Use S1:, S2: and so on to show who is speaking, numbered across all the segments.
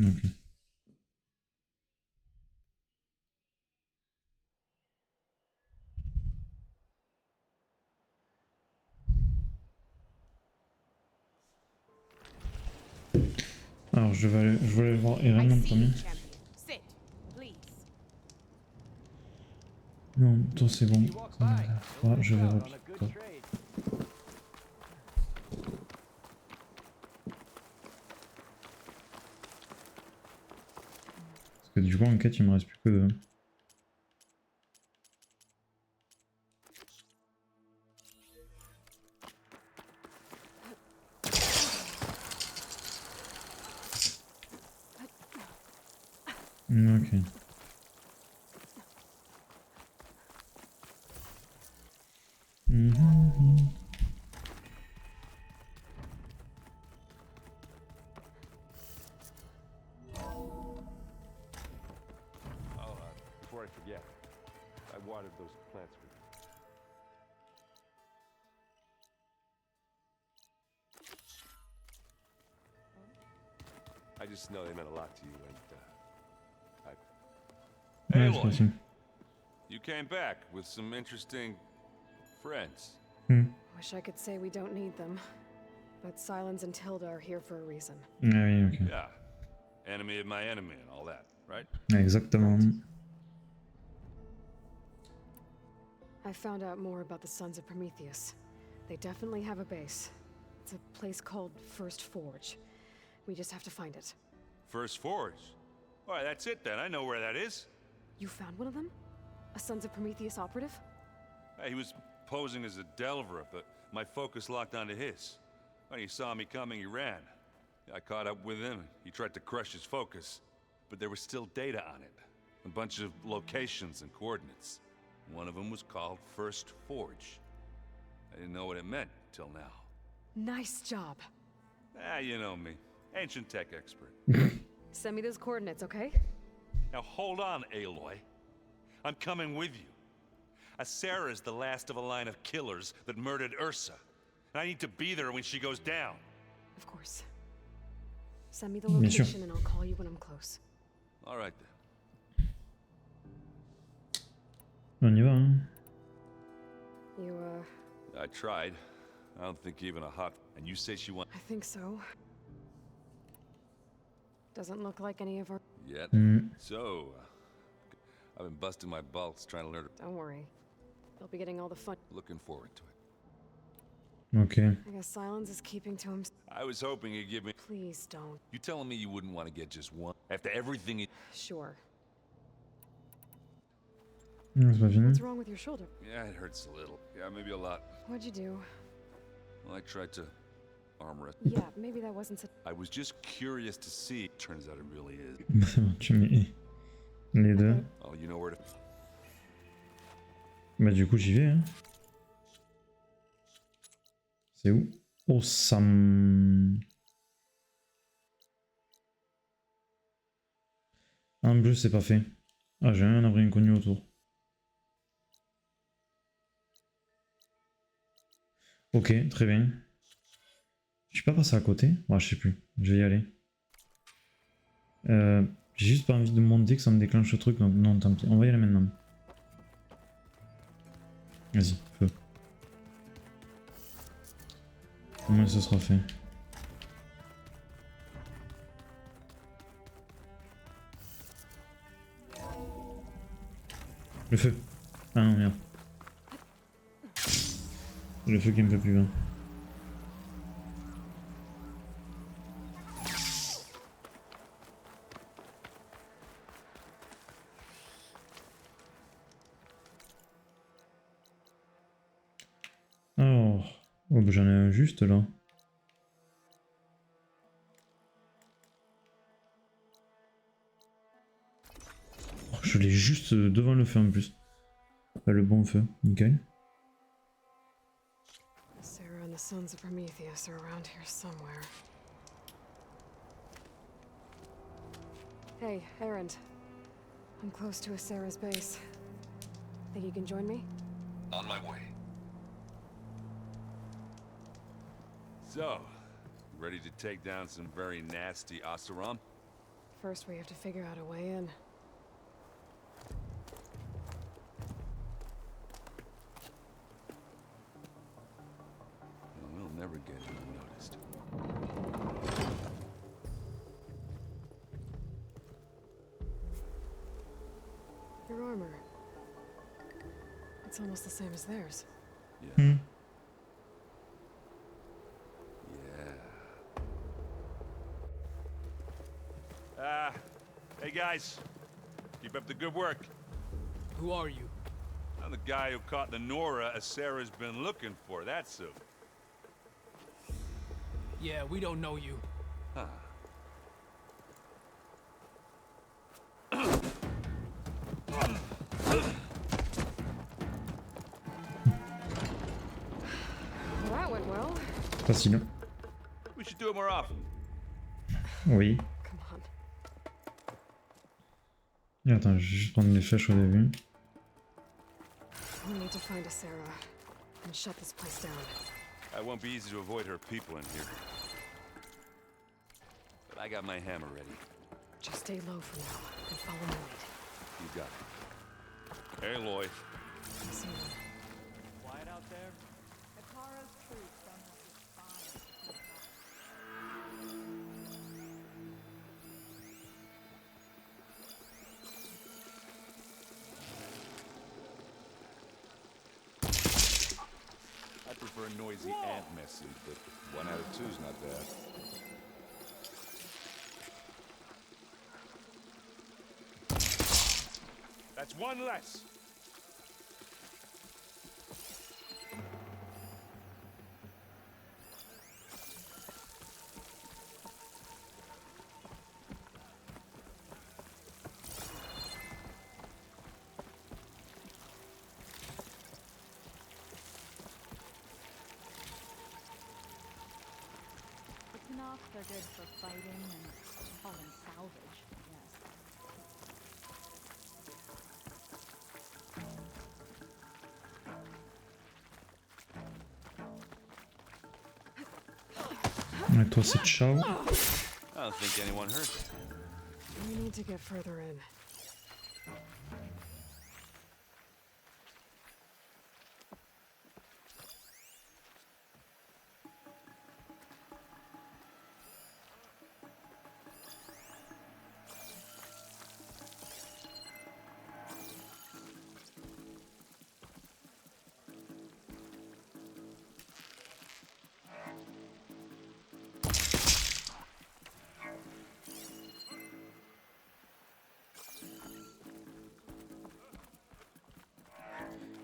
S1: Ok. Alors je vais aller voir Eren en premier. Non, toi c'est bon. Je vais rapide. Toi. Parce que du coup en quête il me reste plus que deux. Ok.
S2: Before I forget, I watered those plants for you. I just know they meant a lot to you, and
S1: Ouais, c'est possible.
S3: You came back with some interesting friends.
S4: Wish I could say we don't need them, but Silence and Tilda are here for a reason.
S1: Ah oui, ok.
S3: Yeah, enemy of my enemy and all that, right?
S1: Exactement.
S4: I found out more about the Sons of Prometheus. They definitely have a base. It's a place called First Forge. We just have to find it.
S3: First Forge. Why, that's it then. I know where that is.
S4: You found one of them? A Sons of Prometheus operative?
S3: He was posing as a Delver, but my focus locked onto his. When he saw me coming, he ran. I caught up with him. He tried to crush his focus, but there was still data on it. A bunch of locations and coordinates. One of them was called First Forge. I didn't know what it meant till now.
S4: Nice job.
S3: You know me. Ancient tech expert.
S4: Send me those coordinates, okay?
S3: Now hold on, Aloy. I'm coming with you. Asera's the last of a line of killers that murdered Ursa. And I need to be there when she goes down.
S4: Of course. Send me the location and I'll call you when I'm close.
S3: All right then.
S1: On y va, hein.
S4: You,
S3: I tried. I don't think even a hot... And you say she wants...
S4: I think so. Doesn't look like any of our...
S3: Yet. So, I've been busting my balls trying to learn...
S4: Don't worry. They'll be getting all the fun.
S3: Looking forward to it.
S1: Ok.
S4: I guess Silence is keeping to him.
S3: I was hoping you'd give me...
S4: Please don't.
S3: You telling me you wouldn't want to get just one? After everything...
S4: Sure.
S1: Non, c'est pas fini.
S4: What's wrong with your shoulder?
S3: Yeah, it hurts a little. Yeah, maybe a lot.
S4: What'd you do?
S3: Well, I tried to armor it.
S4: Yeah, maybe that wasn't such...
S3: I was just curious to see. Turns out it really is.
S1: Tu mets les deux.
S3: Oh, you know where to...
S1: Bah du coup j'y vais, hein. C'est où? Oh, Sam. En bleu c'est pas fait. Ah, j'ai un abri inconnu autour. Ok, très bien. Je suis pas passé à côté? Ouais, je sais plus. Je vais y aller. J'ai juste pas envie de monter que ça me déclenche le truc, donc non, tant pis. On va y aller maintenant. Vas-y, feu. Au moins ça sera fait. Le feu. Ah non, merde. Le feu qui me fait plus bien. Alors, oh, bah, j'en ai un juste là. Oh, je l'ai juste devant le feu en plus. Pas le bon feu, nickel.
S4: Sarah and the Sons of Prometheus are around here somewhere. Hey, Erend. I'm close to Sarah's base. Think you can join me?
S3: On my way. So, ready to take down some very nasty Oseram?
S4: First, we have to figure out a way in.
S3: Well, we'll never get it unnoticed.
S4: Your armor. It's almost the same as theirs.
S3: Yeah.
S1: Hmm.
S3: Yeah. Hey guys. Keep up the good work.
S5: Who are you?
S3: I'm the guy who caught the Nora Sarah's been looking for, that's who.
S5: Yeah, we don't know you.
S3: Huh.
S4: That went well.
S1: Facile.
S3: We should do it more often.
S1: Oui.
S4: Come on.
S1: Et attends, je vais juste prendre les flèches au début.
S4: We need to find a Sarah and shut this place down.
S3: It won't be easy to avoid her people in here. But I got my hammer ready.
S4: Just stay low for now and follow my lead.
S3: You got it. Hey, Aloy.
S4: I see you.
S5: Quiet out there?
S6: Akara's troops are not responding.
S3: I prefer noisy and messy, but 1 out of 2's not bad. That's one less.
S6: The Knocks are good for fighting and hauling salvage, yes.
S1: Et toi, c'est ciao.
S3: I don't think anyone heard that.
S4: We need to get further in.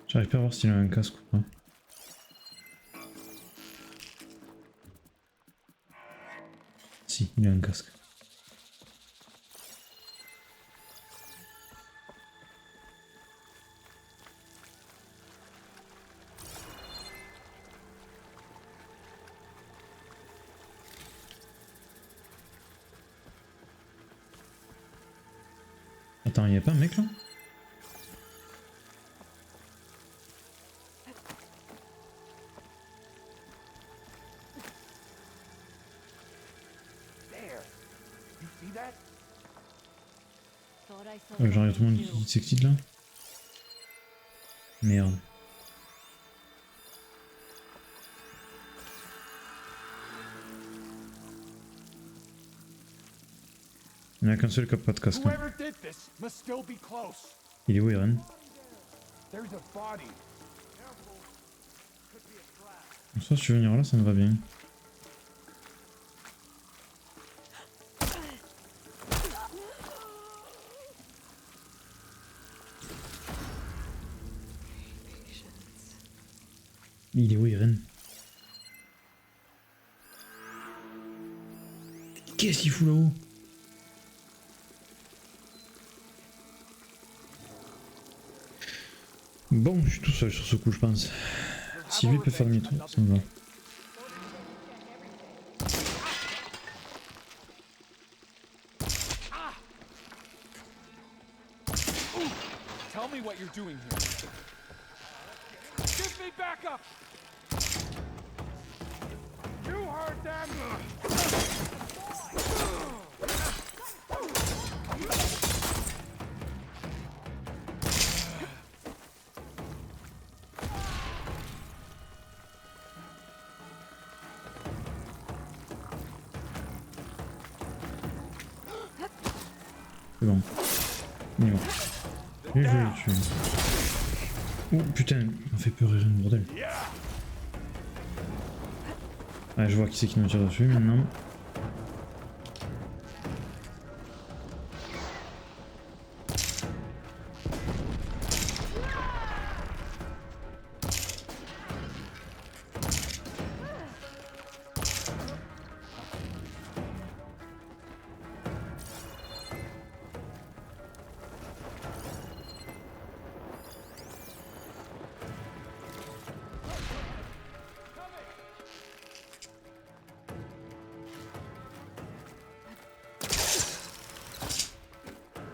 S1: J'arrive pas à voir s'il a un casque ou pas. Si, il a un casque. Attends, y'a pas un mec là?
S6: Thought I saw
S1: Genre y'a tout le monde
S6: something
S1: qui s'excite là? Merde. Il n'y a qu'un seul qui a pas de casque. Hein.
S7: Whoever did this must still be close.
S1: Il est où Irene?
S7: There's a body.
S1: Ça, si tu veux venir là, ça me va bien. Il est où Irene? Qu'est-ce qu'il fout là-haut? Bon, je suis tout seul sur ce coup, je pense. Si lui peut faire demi-tour, ça me va.
S7: Tell me what you're doing here. Give me backup! You heard them!
S1: C'est bon. On y va. Et je vais le tuer. Oh putain, il m'a fait peur, Irène, bordel. Ouais, je vois qui c'est qui me tire dessus maintenant.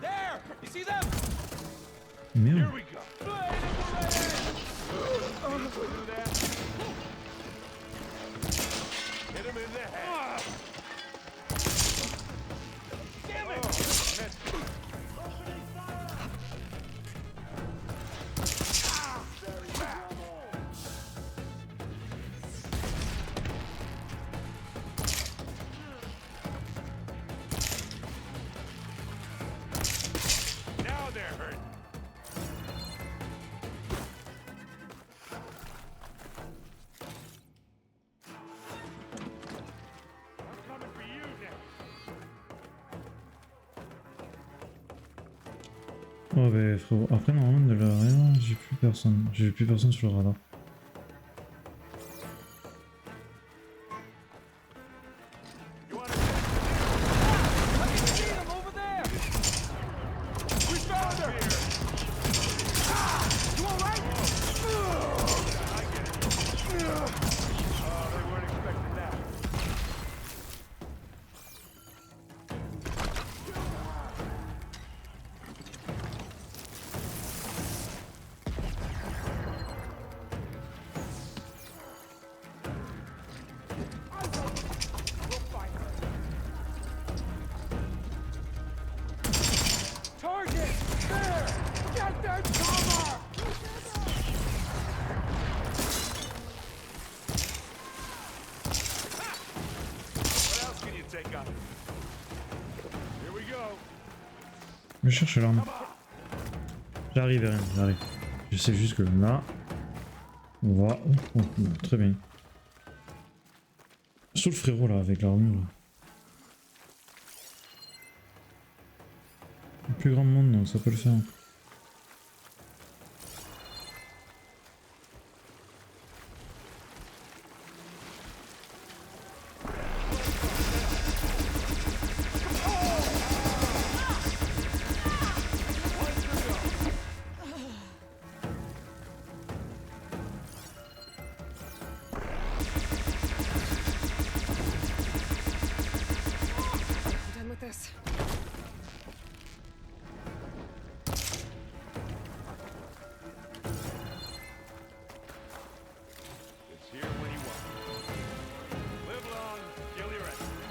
S7: There! You see them?
S1: Merde.
S7: Here we go. Hit him in the head. Damn it! Now they're hurt. I'm coming for you now.
S1: Oh bah frérot, après normalement de l'arrière, j'ai plus personne. J'ai plus personne sur le radar.
S7: You want to I can see them over there. We found her. You all right? I get it. Oh, they weren't expecting that. We'll find her. Target! There! Get that cover! What else can you take up? Here we go.
S1: Je cherche l'arme. J'arrive, Irène, j'arrive. Je sais juste que là, on va... très bien. Sous le frérot là, avec l'armure là. Le plus grand monde, donc ça peut le faire.
S4: I'm done with this.
S2: It's here when you want. Live long, kill your enemy.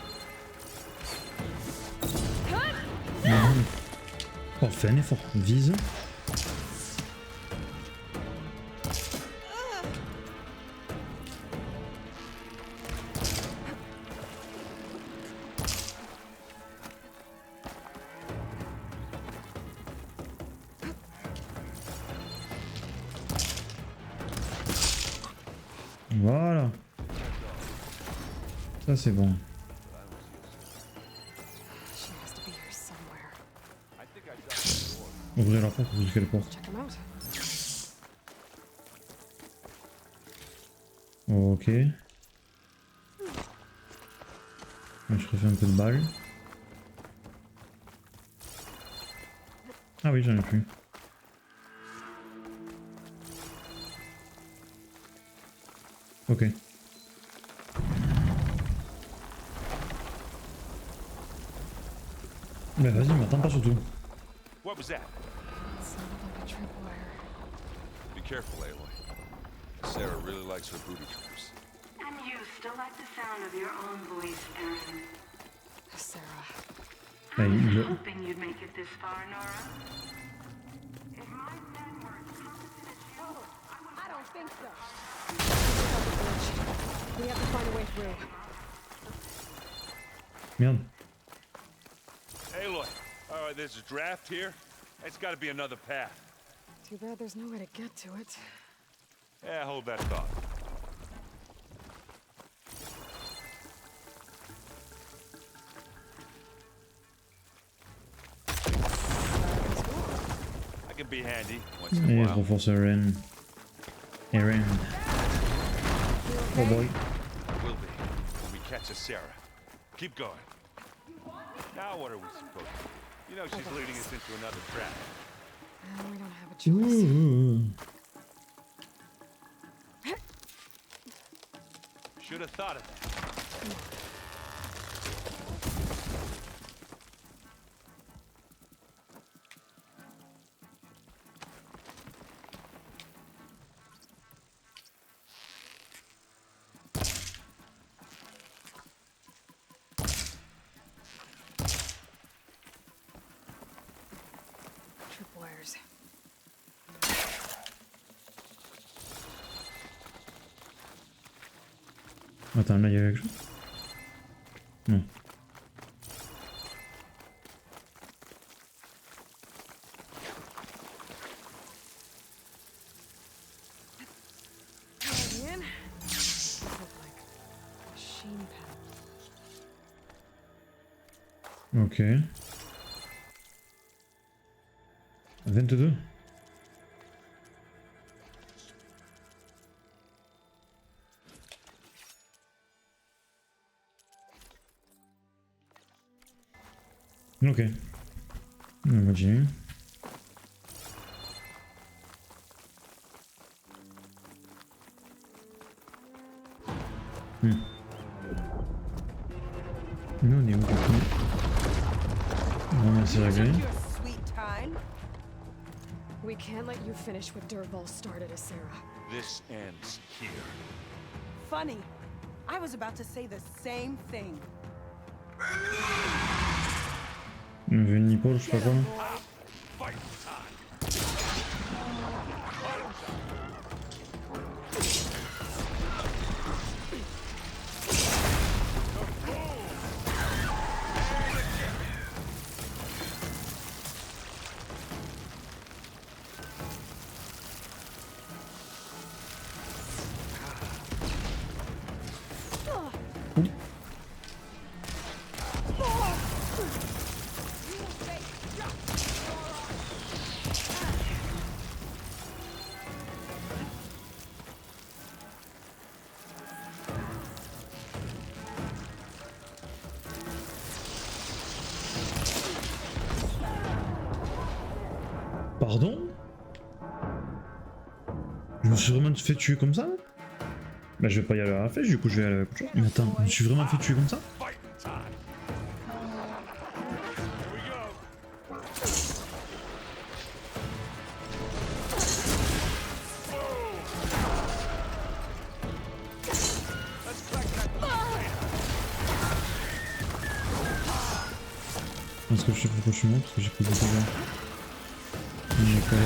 S1: Oh, fais un effort, vise. Voilà. Ça c'est bon.
S4: She has to be here somewhere.
S2: I think I got the door.
S1: Ouvrez la porte, ouvrez quelle porte.
S4: Check him out.
S1: Ok. Je refais un peu de balles. Ah oui, j'en ai plus. Ok. Mais vas-y, m'attends pas surtout.
S3: What was that?
S4: Sounded like a tripwire.
S3: Be careful, Aloy. Sarah really likes her booby traps.
S8: And you still like the sound of your own voice, Aaron.
S4: Sarah.
S1: Ah,
S8: I was
S1: il...
S8: hoping you'd make it this far, Nora. If my men were as talented as you,
S4: I don't think so. We have to find a way through.
S1: Merde.
S3: Aloy, there's a draft here. It's got to be another path.
S4: Too bad there's no way to get to it.
S3: Yeah, hold that thought. I can be handy once in a
S1: Et
S3: while.
S1: renforce Eren. Eren. Oh boy.
S3: Will be when we catch a Sarah. Keep going. Now what are we supposed to do? You know she's leading us into another trap.
S4: We don't have a choice.
S1: Ouh.
S3: Should have thought of that.
S4: Tripwires.
S1: Attends, là il y a quelque chose? Non.
S4: Already in? These look like machine panels.
S1: Ok. 22. Ok. On continue. Nous on est où du coup? Non, c'est réglé.
S9: Your sweet time.
S4: We can't let you finish what Dervahl started, Sarah.
S3: This ends here.
S9: Funny. I was about to say the same thing.
S1: On veut une nipple, je sais pas quoi.
S3: Fight time.
S1: Pardon? Je me suis vraiment fait tuer comme ça? Bah je vais pas y aller à la flèche, du coup je vais aller avec autre chose. Mais attends, je me suis vraiment fait tuer comme ça?
S3: Fighting time. Here we go. Let's crack that.
S1: Est-ce que je sais pourquoi je suis mort? Parce que j'ai pris des dégâts. J'ai pas...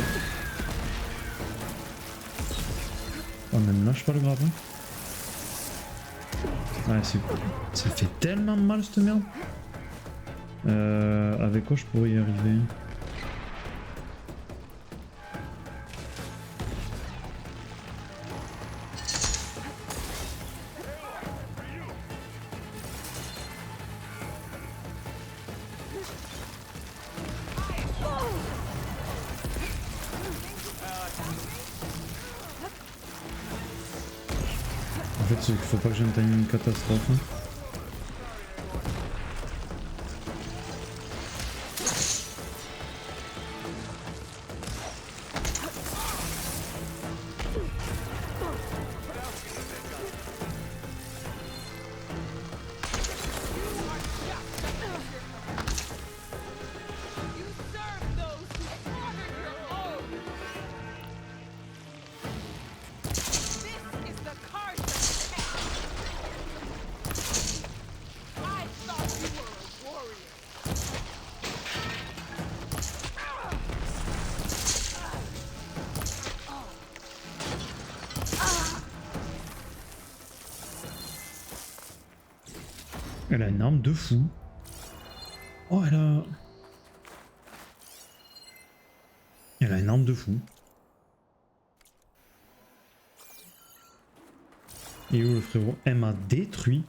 S1: Oh même là je pas le grappin. Ouais c'est... Ça fait tellement mal cette merde. Avec quoi je pourrais y arriver? En fait, c'est qu'il faut pas que j'entame une catastrophe.
S9: You serve those who slaughtered your own. This is the Carson test. I thought you were a warrior.
S1: Elle a une arme de fou. Oh elle a... Elle a une arme de fou. Et où le frérot? Elle m'a détruit.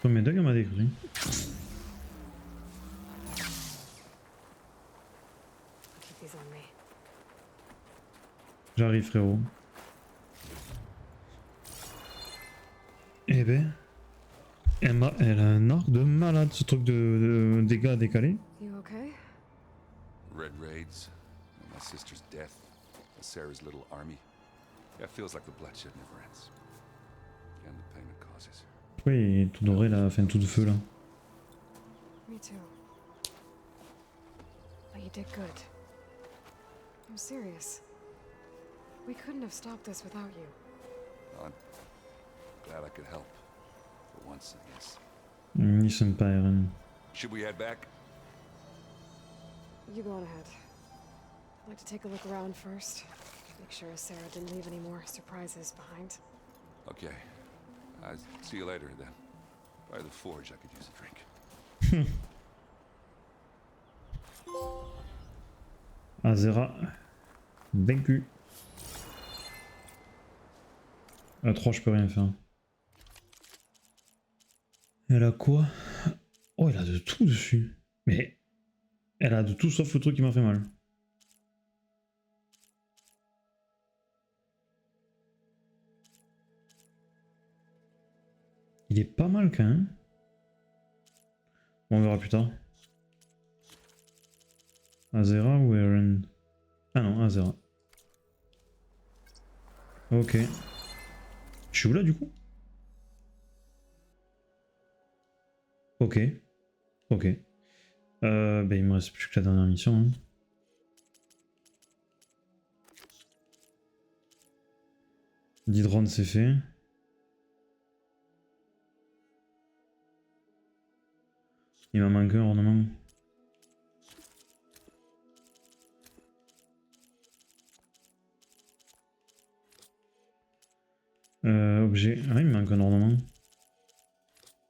S1: Combien d'œils elle m'a détruit?
S4: Keep these on me.
S1: J'arrive frérot. Eh ben... Elle a un arc de malade, ce truc de dégâts décalés.
S4: You okay?
S3: Red raids, my sister's death, Sarah's little army. Yeah, it feels like the bloodshed never ends. And the pain it causes.
S1: Pourquoi il est tout doré là, enfin tout de feu là?
S4: Me too. But you did good. I'm serious. We couldn't have stopped this without you.
S3: I'm glad I could help. For once, I guess.
S1: Ils sont pas Eren.
S3: Should we head back?
S4: You go on ahead. I'd like to take a look around first. Make sure Sarah didn't leave any more surprises behind.
S3: Okay. I'll see you later then. By the forge, I could use a drink.
S1: Azera. Vaincu. À 3, je peux rien faire. Elle a quoi? Oh, elle a de tout dessus. Mais... Elle a de tout sauf le truc qui m'a fait mal. Il est pas mal quand même. Bon, on verra plus tard. Azera ou Eren? Ah non, Azera. Ok. Je suis où là du coup? Ok. Ok. Ben il me reste plus que la dernière mission. Hein. L'hydrone c'est fait. Il m'a manqué un ornement. Objet. Ah il me manque un ornement.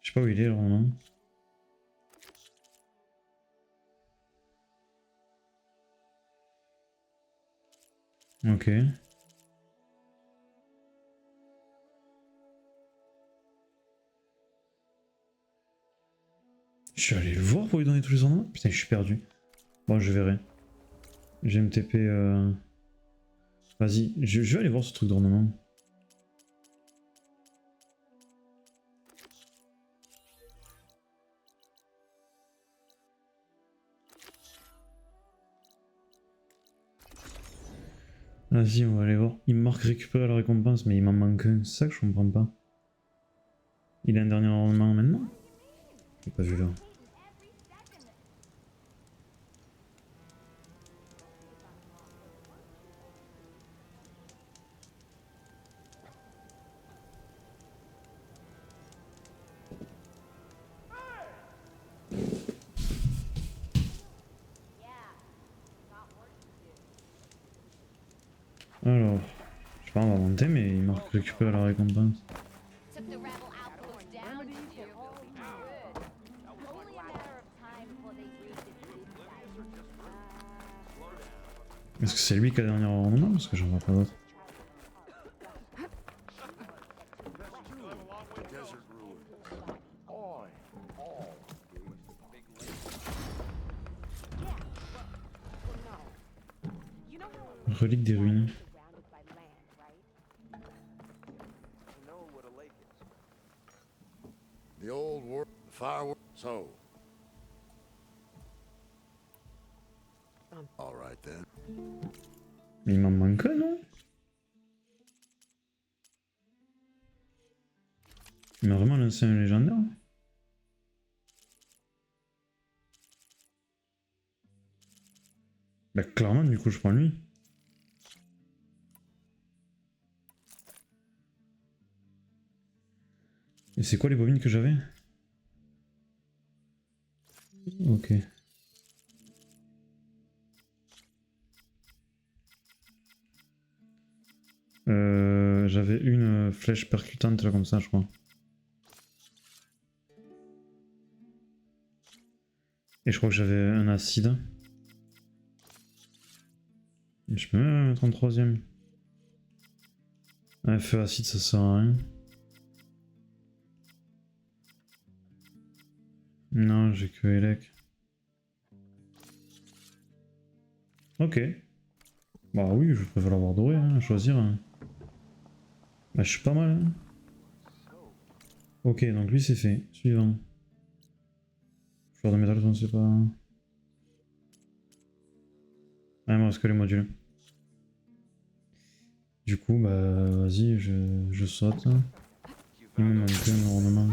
S1: Je sais pas où il est l'ornement. Ok. Je suis allé le voir pour lui donner tous les endroits. Putain, je suis perdu. Bon, je verrai. Je vais me TP. Vas-y, je vais aller voir ce truc d'ornement. Vas-y, on va aller voir. Il me marque récupérer la récompense, mais il m'en manque un. C'est ça que je comprends pas. Il a un dernier ornement maintenant? J'ai pas vu là. Alors, je sais pas, on va monter, mais il marque récupérer la récompense.
S6: Took the rebel outpost down, did you? Good. Only a matter of time before they reach its big
S1: Est-ce que c'est lui qui a le dernier ornement? Parce que j'en vois pas d'autre. Relique des ruines.
S2: The old war, the fireworks. So. All right then.
S1: Mais il m'en manque un, non? Il m'a vraiment lancé un légendaire. Bah clairement, du coup, je prends lui. Et c'est quoi les bobines que j'avais? Ok. J'avais une flèche percutante là comme ça je crois. Et je crois que j'avais un acide. Je peux même mettre en troisième. Ouais, feu acide ça sert à rien. Non, j'ai que avec. Ok. Bah oui, je préfère l'avoir doré, hein, à choisir. Hein. Bah je suis pas mal. Hein. Ok, donc lui c'est fait. Suivant. Fleur de métal, je ne sais pas. Ah, il me reste que les modules. Du coup, bah vas-y, je saute. Il me manque un ornement.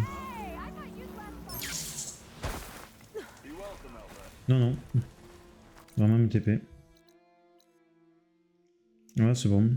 S1: Non, non. Vraiment MTP. Ouais, c'est bon.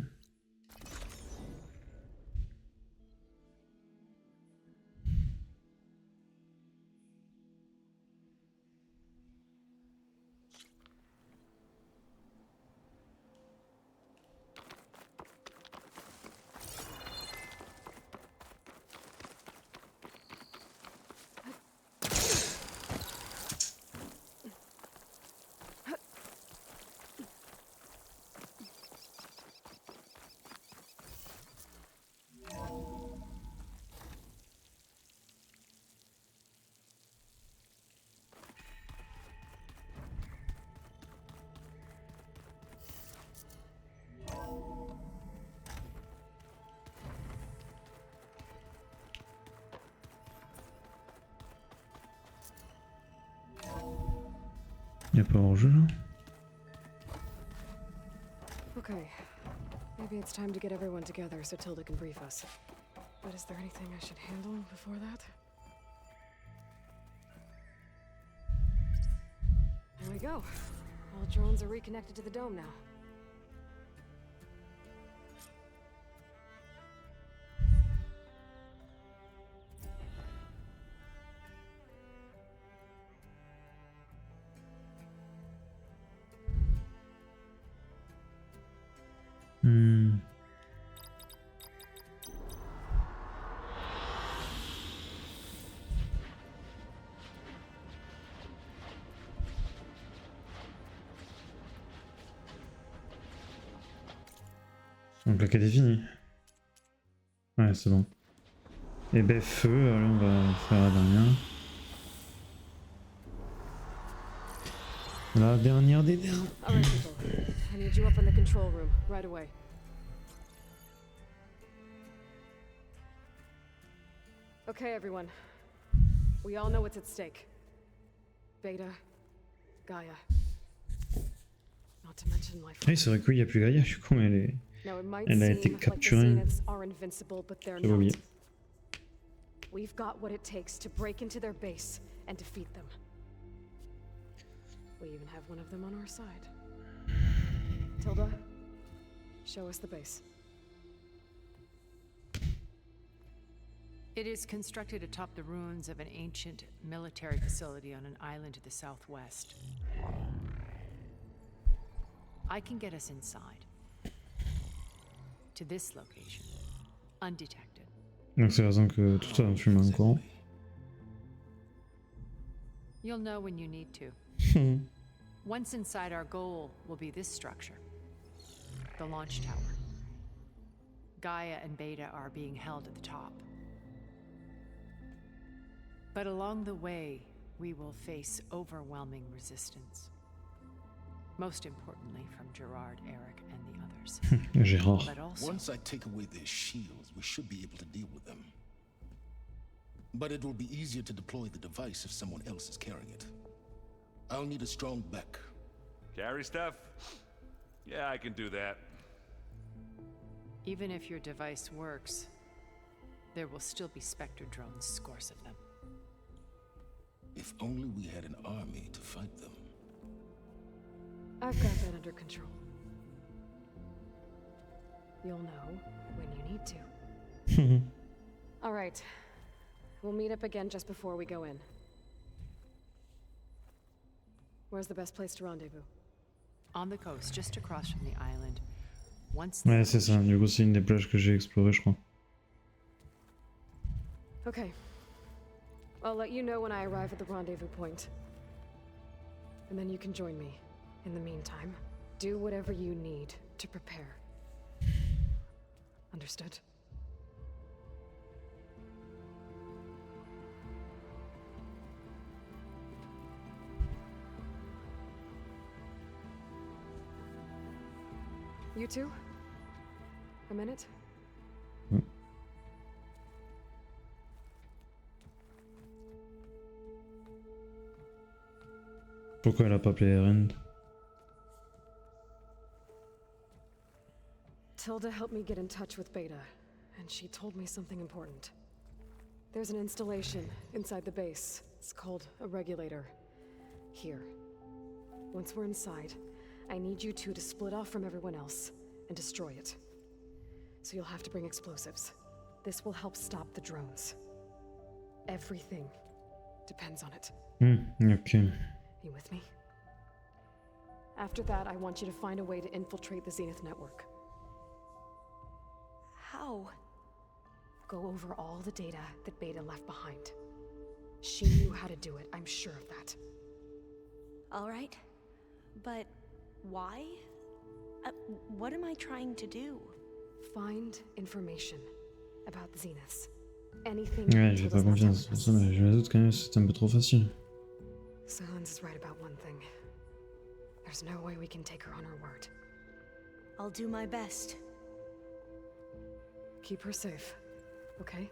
S1: Y'a pas hors jeu là?
S4: Okay. Maybe it's time to get everyone together so Tilda can brief us. But is there anything I should handle before that? There we go. All drones are reconnected to the dome now.
S1: Donc la quête est finie. Ouais, c'est bon. Et ben feu, allez on va faire la dernière. La dernière des dernières.
S4: Alright, people. I need you up in the control room right away. Okay, everyone. We all know what's at stake. Beta, Gaia. Not to mention my
S1: Oui, c'est vrai que oui, il n'y a plus Gaïa, je suis con, elle a été capturée. J'avais oublié.
S4: We've got what it takes to break into their base and defeat them. We even have one of them on our side. Tilda, show us the base.
S10: It is constructed atop the ruins of an ancient military facility on an island to the southwest. I can get us inside. To this location, undetected.
S1: Donc c'est la raison que tout ça fume encore.
S10: You'll know when you need to. Once inside, our goal will be this structure. The launch tower. Gaia and Beta are being held at the top. But along the way, we will face overwhelming resistance. Most importantly from Gerard, Eric, and the others.
S1: Gérard.
S10: But also,
S11: once I take away their shields, we should be able to deal with them. But it will be easier to deploy the device if someone else is carrying it. I'll need a strong back.
S3: Carry stuff? Yeah, I can do that.
S10: even if your device works, there will still be Spectre drones, scores of them.
S11: If only we had an army to fight them.
S4: I've got that under control. You'll know when you need to. All right. We'll meet up again just before we go in. Where's the best place to rendezvous?
S10: On the coast, just across from the island. Once
S1: Ouais, c'est ça. Du coup, c'est une des plages que j'ai explorées, je crois.
S4: Okay. I'll let you know when I arrive at the rendezvous point. And then you can join me. In the meantime, Do whatever you need to prepare. Understood? You two? A minute?
S1: Pourquoi elle a pas appelé reprend?
S4: Tilda helped me get in touch with Beta, and she told me something important. There's an installation inside the base. It's called a regulator. Here. Once we're inside, I need you two to split off from everyone else and destroy it. So you'll have to bring explosives. This will help stop the drones. Everything depends on it.
S1: Ok.
S4: You with me? After that, I want you to find a way to infiltrate the Zenith network.
S9: How?
S4: Go over all the data that Beta left behind. She knew how to do it, I'm sure of that.
S12: All right. But why? What am I trying to do?
S4: Find information about the Zeniths. Anything.
S1: Ouais, j'ai pas confiance. Pour ça, mais je me doute quand même, c'est un peu trop facile.
S4: Silence is right about one thing. There's no way we can take her on her word.
S12: I'll do my best.
S4: Keep her safe, okay?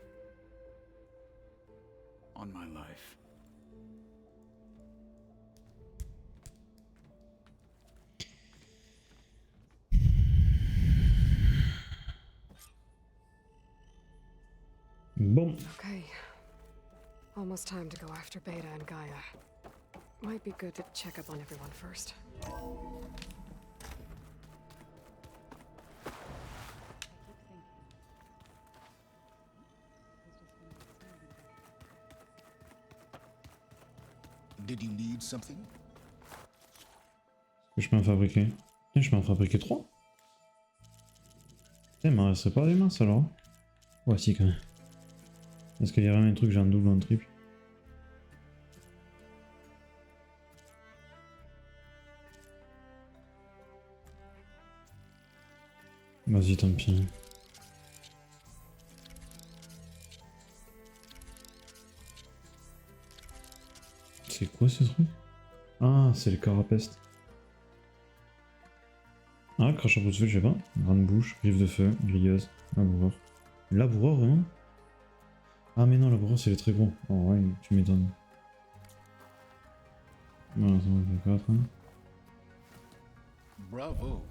S2: On my life.
S1: Bon.
S4: Okay. Almost time to go after Beta and Gaia. Might be good to check up on everyone first.
S11: Did you need something?
S1: Est-ce que je peux en fabriquer? Je peux en fabriquer 3? Il m'en resterait pas des masses alors? Ouais, si quand même. Est-ce qu'il y a vraiment un truc, j'ai un double ou un triple? Vas-y, tant pis. C'est quoi ce truc? Ah, c'est le carapeste. Ah, crache à bout de feu, je sais pas. Grande bouche, griffe de feu, grilleuse, laboureur. Laboureur, vraiment? Ah, mais non, laboureur, c'est les très gros. Oh, ouais, tu m'étonnes. Voilà, ça va faire 4. Hein.
S11: Bravo.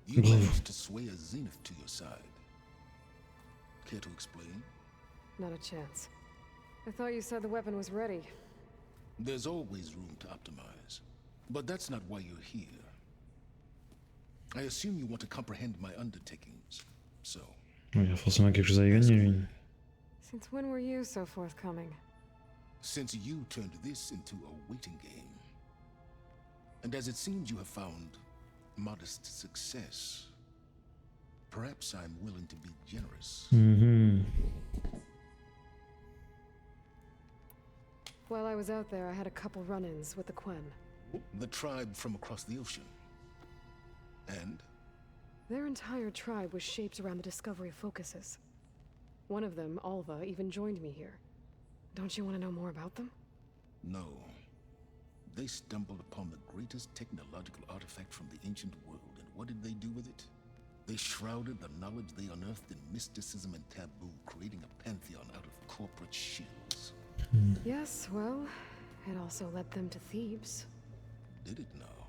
S11: You managed to sway a Zenith to your side. Care to explain?
S4: Not a chance. I thought you said the weapon was ready.
S11: There's always room to optimize. But that's not why you're here. I assume you want to comprehend my undertakings. So.
S1: Il y a forcément quelque chose à y gagner, lui.
S4: Since when were you so forthcoming?
S11: Since you turned this into a waiting game. And as it seems you have found modest success, perhaps I'm willing to be generous.
S4: While I was out there, I had a couple run-ins with the Quen.
S11: The tribe from across the ocean. And?
S4: Their entire tribe was shaped around the discovery of focuses. One of them, Alva, even joined me here. Don't you want to know more about them?
S11: No. They stumbled upon the greatest technological artifact from the ancient world, and what did they do with it? They shrouded the knowledge they unearthed in mysticism and taboo, creating a pantheon out of corporate shields.
S4: Yes, well, it also led them to Thebes.
S11: Did it now?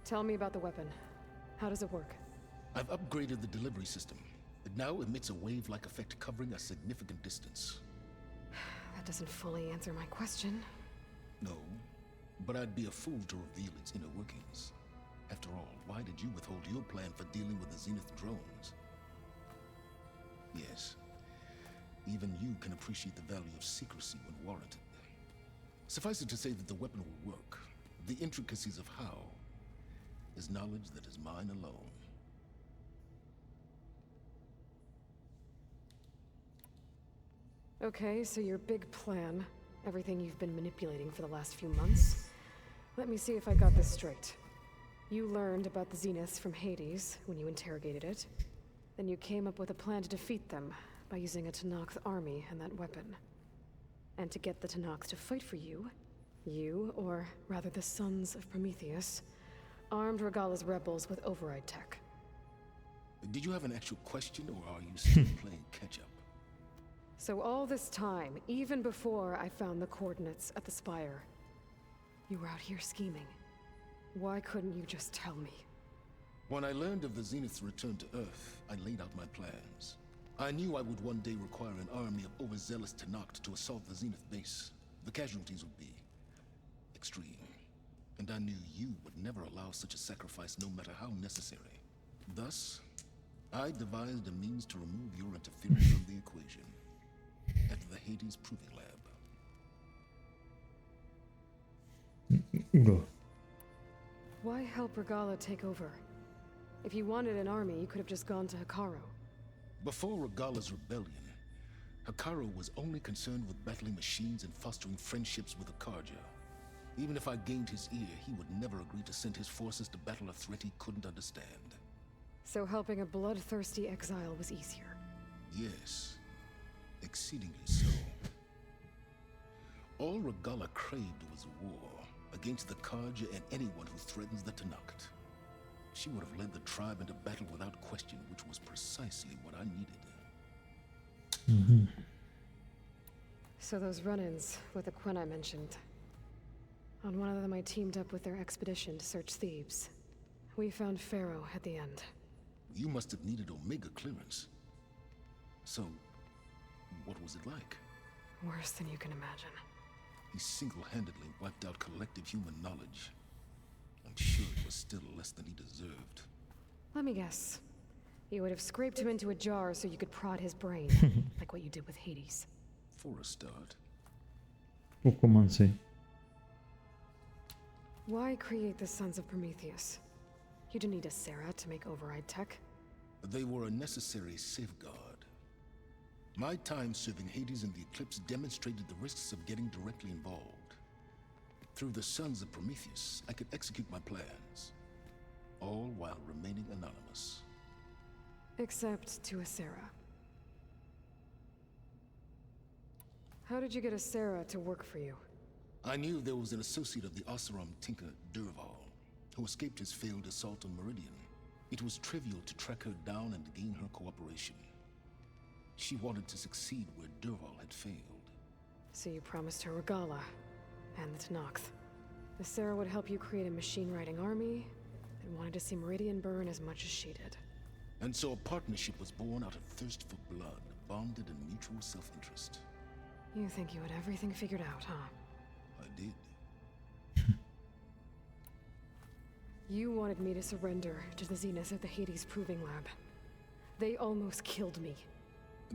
S4: Tell me about the weapon. How does it work?
S11: I've upgraded the delivery system. It now emits a wave-like effect covering a significant distance.
S4: That doesn't fully answer my question.
S11: No, but I'd be a fool to reveal its inner workings. After all, why did you withhold your plan for dealing with the Zenith drones? Yes, even you can appreciate the value of secrecy when warranted. Suffice it to say that the weapon will work. The intricacies of how is knowledge that is mine alone.
S4: Okay, so your big plan. Everything you've been manipulating for the last few months? Let me see if I got this straight. You learned about the Zeniths from Hades when you interrogated it. Then you came up with a plan to defeat them by using a Tenakth army and that weapon. And to get the Tenakth to fight for you, or rather the Sons of Prometheus, armed Regalla's rebels with override tech.
S11: Did you have an actual question, or are you still playing catch-up?
S4: So all this time, even before I found the coordinates at the Spire, you were out here scheming. Why couldn't you just tell me?
S11: When I learned of the Zenith's return to Earth, I laid out my plans. I knew I would one day require an army of overzealous Tenakth to assault the Zenith base. The casualties would be extreme. And I knew you would never allow such a sacrifice, no matter how necessary. Thus, I devised a means to remove your interference from the equation. At the Hades Proving Lab.
S1: Go.
S4: Why help Regalla take over? If you wanted an army, you could have just gone to Hekarro.
S11: Before Regalla's rebellion, Hekarro was only concerned with battling machines and fostering friendships with Akarja. Even if I gained his ear, he would never agree to send his forces to battle a threat he couldn't understand.
S4: So helping a bloodthirsty exile was easier?
S11: Yes. Exceedingly so. All Regalla craved was war against the Karja and anyone who threatens the Tenakth. She would have led the tribe into battle without question, which was precisely what I needed.
S4: So those run-ins with the Quen I mentioned. On one of them I teamed up with their expedition to search Thebes. We found Pharaoh at the end.
S11: You must have needed Omega clearance. So, what was it like?
S4: Worse than you can imagine.
S11: He single-handedly wiped out collective human knowledge. I'm sure it was still less than he deserved.
S4: Let me guess. You would have scraped him into a jar so you could prod his brain, like what you did with Hades.
S11: For a start.
S1: Pour commencer.
S4: Why create the Sons of Prometheus? You didn't need a Sarah to make override tech.
S11: They were a necessary safeguard. My time serving Hades in the Eclipse demonstrated the risks of getting directly involved. Through the Sons of Prometheus, I could execute my plans, all while remaining anonymous.
S4: Except to a Sarah. How did you get a Sarah to work for you?
S11: I knew there was an associate of the Oseram tinker, Durval, who escaped his failed assault on Meridian. It was trivial to track her down and gain her cooperation. She wanted to succeed where Durval had failed.
S4: So you promised her Regalla, and the Tenakth. The Sarah would help you create a machine-riding army, and wanted to see Meridian burn as much as she did.
S11: And so a partnership was born out of thirst for blood, bonded in mutual self-interest.
S4: You think you had everything figured out, huh?
S11: I did.
S4: You wanted me to surrender to the Zeniths at the Hades Proving Lab. They almost killed me.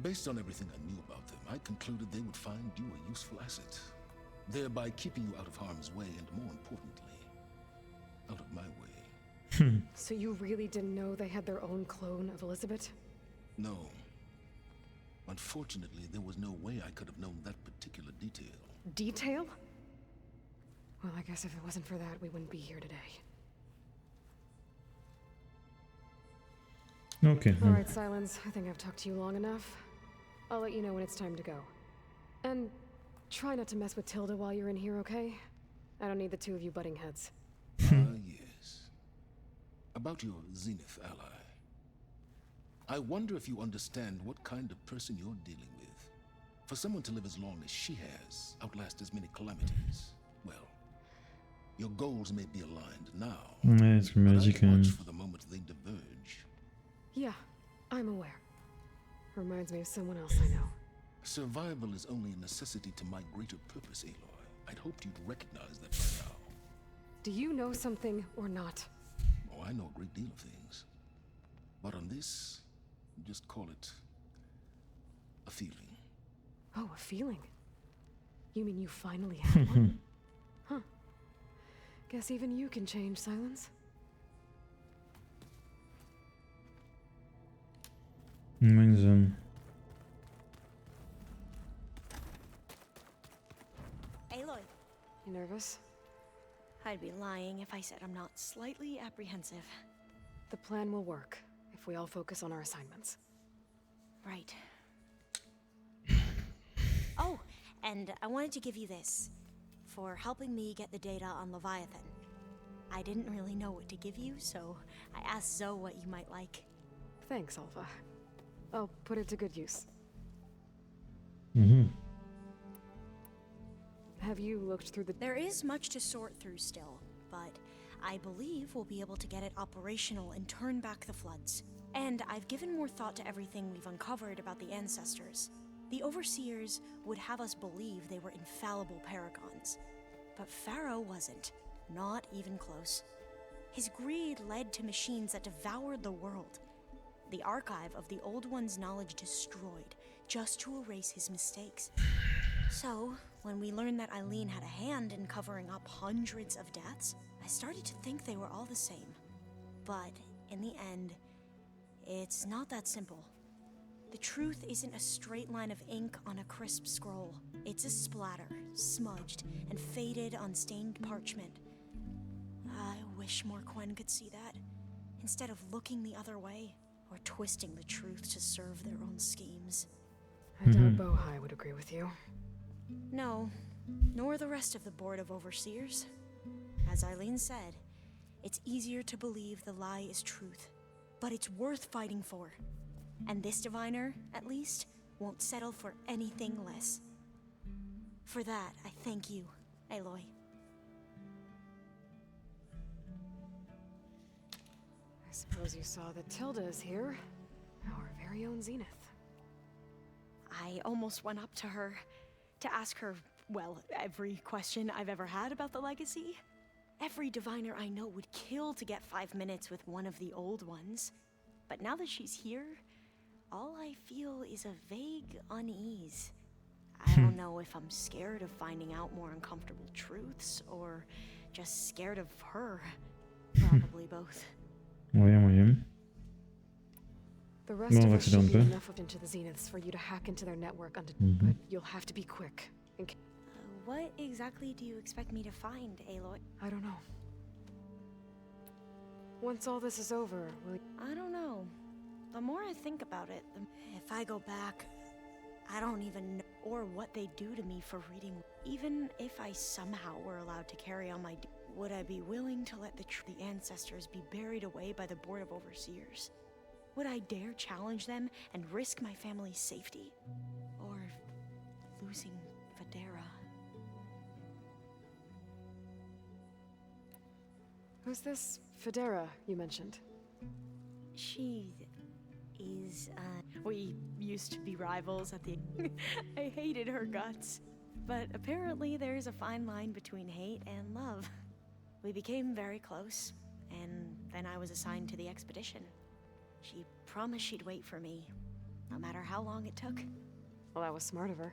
S11: Based on everything I knew about them, I concluded they would find you a useful asset, thereby keeping you out of harm's way and, more importantly, out of my way.
S4: So you really didn't know they had their own clone of Elizabeth?
S11: No. Unfortunately, there was no way I could have known that particular detail.
S4: Detail? Well, I guess if it wasn't for that, we wouldn't be here today.
S1: Okay.
S4: Alright, Silence. I think I've talked to you long enough. I'll let you know when it's time to go. And try not to mess with Tilda while you're in here, okay? I don't need the two of you butting heads.
S11: Yes. About your Zenith ally. I wonder if you understand what kind of person you're dealing with. For someone to live as long as she has, outlast as many calamities, well, your goals may be aligned now.
S1: Ouais, ce que m'a dit quand même.
S11: Watch for the moment they diverge.
S4: Yeah, I'm aware. Reminds me of someone else I know.
S11: Survival is only a necessity to my greater purpose, Aloy. I'd hoped you'd recognize that by now.
S4: Do you know something or not?
S11: Oh, I know a great deal of things. But on this, just call it a feeling.
S4: Oh, a feeling? You mean you finally had one? Huh. Guess even you can change, Silence.
S1: Main zone.
S4: You nervous?
S12: I'd be lying if I said I'm not slightly apprehensive.
S4: The plan will work if we all focus on our assignments.
S12: Right. Oh, and I wanted to give you this for helping me get the data on Leviathan. I didn't really know what to give you, so I asked Zoe what you might like.
S4: Thanks, Alpha. I'll put it to good use. Have you looked through the...
S12: There is much to sort through still, but I believe we'll be able to get it operational and turn back the floods. And I've given more thought to everything we've uncovered about the ancestors. The Overseers would have us believe they were infallible paragons. But Pharaoh wasn't. Not even close. His greed led to machines that devoured the world. The archive of the Old One's knowledge destroyed, just to erase his mistakes. So, when we learned that Eileen had a hand in covering up hundreds of deaths, I started to think they were all the same. But, in the end, it's not that simple. The truth isn't a straight line of ink on a crisp scroll. It's a splatter, smudged and faded on stained parchment. I wish more Quen could see that, instead of looking the other way, or twisting the truth to serve their own schemes.
S4: I doubt Bohai would agree with you.
S12: No, nor the rest of the Board of Overseers. As Eileen said, it's easier to believe the lie is truth, but it's worth fighting for. And this diviner, at least, won't settle for anything less. For that, I thank you, Aloy.
S4: I suppose you saw that Tilda is here. Our very own Zenith.
S12: I almost went up to her to ask her, well, every question I've ever had about the legacy. Every diviner I know would kill to get 5 minutes with one of the old ones. But now that she's here, all I feel is a vague unease. I don't know if I'm scared of finding out more uncomfortable truths, or just scared of her. Probably both.
S1: Moyen.
S4: The rest of us should be enough into the Zeniths for you to hack into their network, but you'll have to be quick.
S12: What exactly do you expect me to find, Aloy?
S4: I don't know. Once all this is over, will you...
S12: I don't know. The more I think about it, if I go back, I don't even know or what they do to me for reading. Even if I somehow were allowed to carry on my would I be willing to let the ancestors be buried away by the Board of Overseers? Would I dare challenge them and risk my family's safety? Or losing Federa?
S4: Who's this Federa you mentioned?
S12: She is, we used to be rivals at the... I hated her guts. But apparently there's a fine line between hate and love. We became very close, and then I was assigned to the expedition. She promised she'd wait for me, no matter how long it took.
S4: Well, that was smart of her.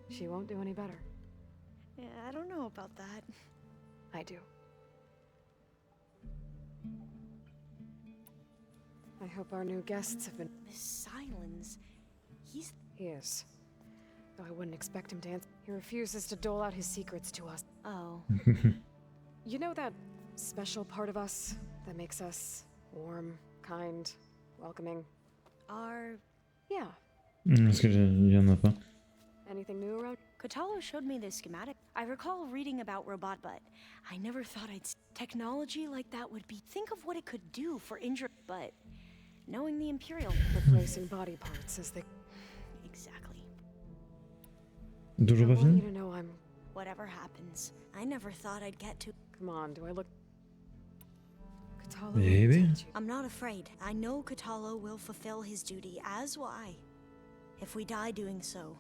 S4: She won't do any better.
S12: Yeah, I don't know about that.
S4: I do. I hope our new guests have been...
S12: Miss Silence,
S4: He is. Though I wouldn't expect him to answer. He refuses to dole out his secrets to us.
S12: Oh.
S4: You know that special part of us that makes us warm, kind, welcoming? Yeah.
S1: Parce qu'il y en a pas.
S4: Anything new around?
S12: Kotalo showed me this schematic. I recall reading about robot, but I never thought technology like that would be... Think of what it could do for injury, but knowing the Imperial...
S4: Replacing body parts as they...
S12: Exactly.
S1: Toujours pas
S4: I want you
S1: fini?
S4: to know I'm...
S12: Whatever happens, I never thought I'd get to...
S4: Come on, do I look... Kotalo
S1: Baby?
S12: I'm not afraid. I know Kotalo will fulfill his duty, as will I. If we die doing so,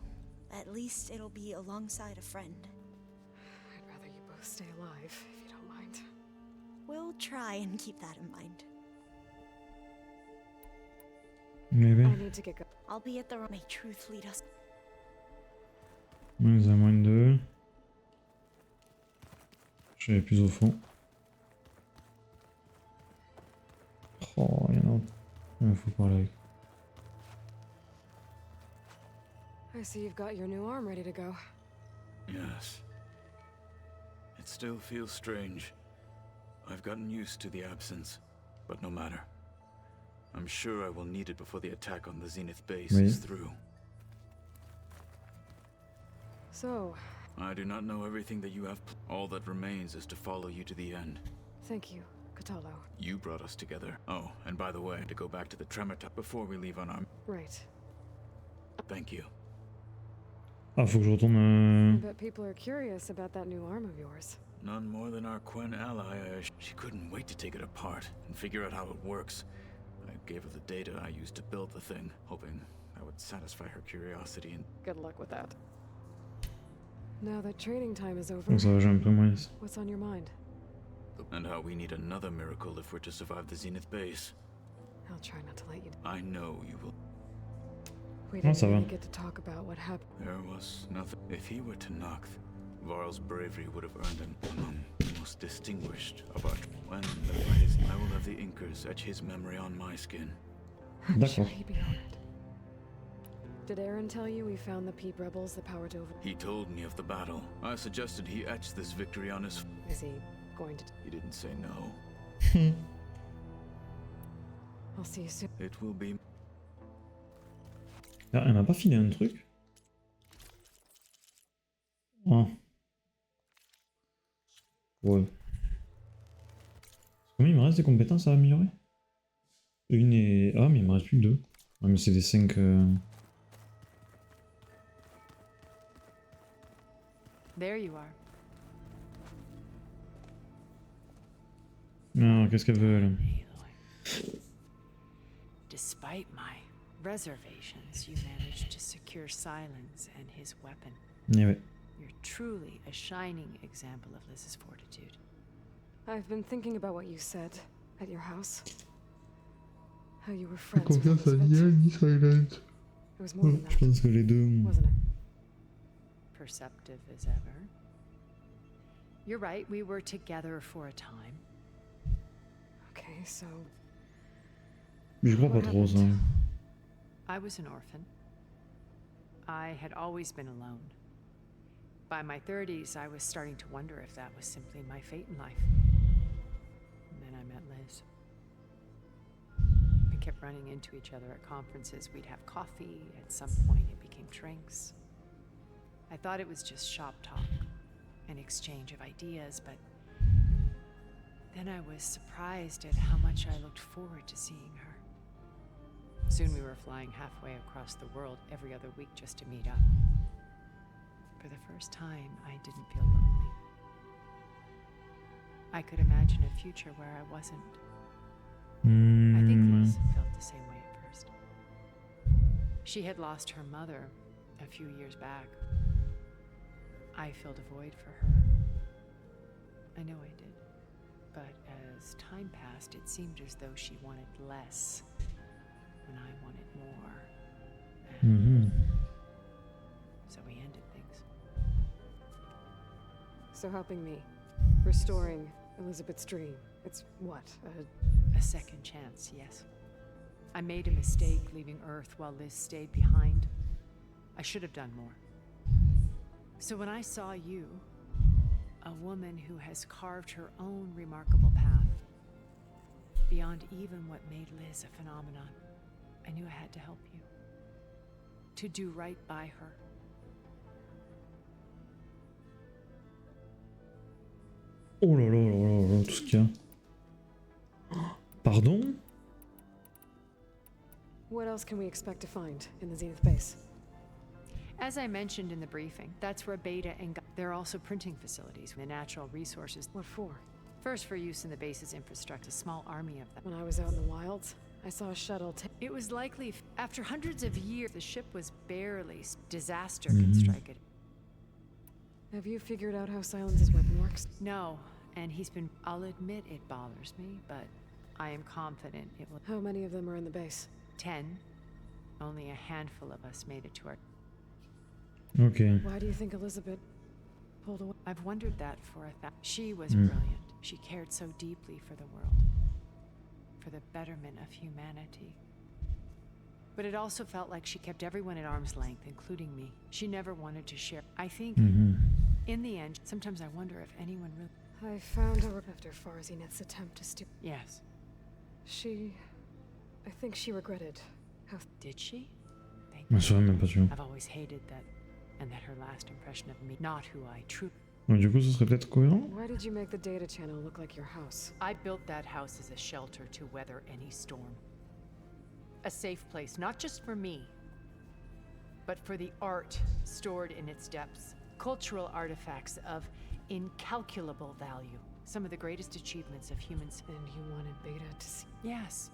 S12: at least it'll be alongside a friend.
S4: I'd rather you both stay alive, if you don't mind.
S12: We'll try and keep that in mind.
S1: Maybe.
S4: I need to get going.
S12: I'll be at the... May truth lead us.
S1: Ils ont moins de 2. Je vais plus au fond. Oh, il y en a. Il faut parler avec.
S4: I see you've got your new arm ready to go.
S2: Yes.
S13: It still feels strange. I've gotten used to the absence, but no matter. I'm sure I will need it before the attack on the Zenith base is through.
S4: So...
S13: I do not know everything that you have. All that remains is to follow you to the end.
S4: Thank you, Katalo.
S13: You brought us together. Oh, and by the way, to go back to the Tremor before we leave on our...
S4: Right.
S13: Thank you.
S1: Ah, faut que je retourne...
S4: I bet people are curious about that new arm of yours.
S13: None more than our Quen ally. She couldn't wait to take it apart and figure out how it works. I gave her the data I used to build the thing, hoping that would satisfy her curiosity and...
S4: Good luck with that. Now that training time is over,
S1: Donc ça va, j'ai un peu moins.
S4: what's on your mind?
S13: And how we need another miracle if we're to survive the Zenith base.
S4: I'll try not to let you...
S13: I know you will.
S4: We didn't really get to talk about what happened.
S13: There was nothing. If he were to knock, Varl's bravery would have earned him among the most distinguished of our... When the fight is, I will have the Inkers etch his memory on my skin.
S4: I'm sure he'd be honored. Did Aaron tell you we found the Peep rebels the power to over...
S13: He told me of the battle. I suggested he etch this victory on his...
S4: Is he going to...
S13: He didn't say no.
S4: I'll see you soon.
S13: It will be...
S1: Ah, elle m'a pas filé un truc? Ah. Ouais. Combien il me reste des compétences à améliorer? Une et... Ah, mais il me reste plus que 2. Ah, mais c'est des 5...
S10: There you are.
S1: Non, qu'est-ce qu'elle veut, elle?
S10: Despite my reservations, you managed to secure Silence and his weapon.
S1: Eh ouais.
S10: You're truly a shining example of Liz's fortitude.
S4: I've been thinking about what you said at your house. How you were friends with Elizabeth. It was more than that,
S1: Je pense que les deux...
S4: wasn't it?
S10: Perceptive as ever. You're right, we were together for a time.
S4: Okay, so...
S1: Mais je crois pas trop, ça.
S10: I was an orphan. I had always been alone. By my 30s, I was starting to wonder if that was simply my fate in life. And then I met Liz. We kept running into each other at conferences. We'd have coffee. At some point, it became drinks. I thought it was just shop talk, an exchange of ideas, but then I was surprised at how much I looked forward to seeing her. Soon we were flying halfway across the world every other week just to meet up. For the first time, I didn't feel lonely. I could imagine a future where I wasn't. I think Liz felt the same way at first. She had lost her mother a few years back. I filled a void for her. I know I did. But as time passed, it seemed as though she wanted less, and I wanted more. And so we ended things.
S4: So helping me. Restoring Elizabeth's dream. It's what?
S10: A second chance, yes. I made a mistake leaving Earth while Liz stayed behind. I should have done more. So when I saw you, a woman who has carved her own remarkable path, beyond even what made Liz a phenomenon, I knew I had to help you. To do right by her.
S1: Oh là là là là là, tout ce qu'il y a. Pardon?
S4: What else can we expect to find in the Zenith base?
S10: As I mentioned in the briefing, that's where Beta and there are also printing facilities with natural resources.
S4: What for?
S10: First, for use in the base's infrastructure, a small army of them.
S4: When I was out in the wilds, I saw a shuttle
S10: It was likely, after hundreds of years, the ship was barely disaster could strike it.
S4: Have you figured out how Silence's weapon works?
S10: No, and I'll admit it bothers me, but I am confident it will.
S4: How many of them are in the base?
S10: 10. Only a handful of us made it to our...
S1: Okay.
S4: Why do you think Elizabeth pulled away?
S10: I've wondered that for She was brilliant. She cared so deeply for the world. For the betterment of humanity. But it also felt like she kept everyone at arm's length, including me. She never wanted to share. I think, In the end, sometimes I wonder if anyone really...
S4: I found her after Farzineth's attempt to steal.
S10: Yes.
S4: I think she regretted how...
S10: Did she?
S1: Je saurais même pas sûr.
S10: I've always hated that, and that her last impression of me, not who I truly...
S1: Du coup, ce serait peut-être cohérent.
S4: Why did you make the data channel look like your house?
S10: I built that house as a shelter to weather any storm. A safe place, not just for me, but for the art stored in its depths. Cultural artifacts of incalculable value. Some of the greatest achievements of humans.
S4: And you wanted Beta to see...
S10: Yes.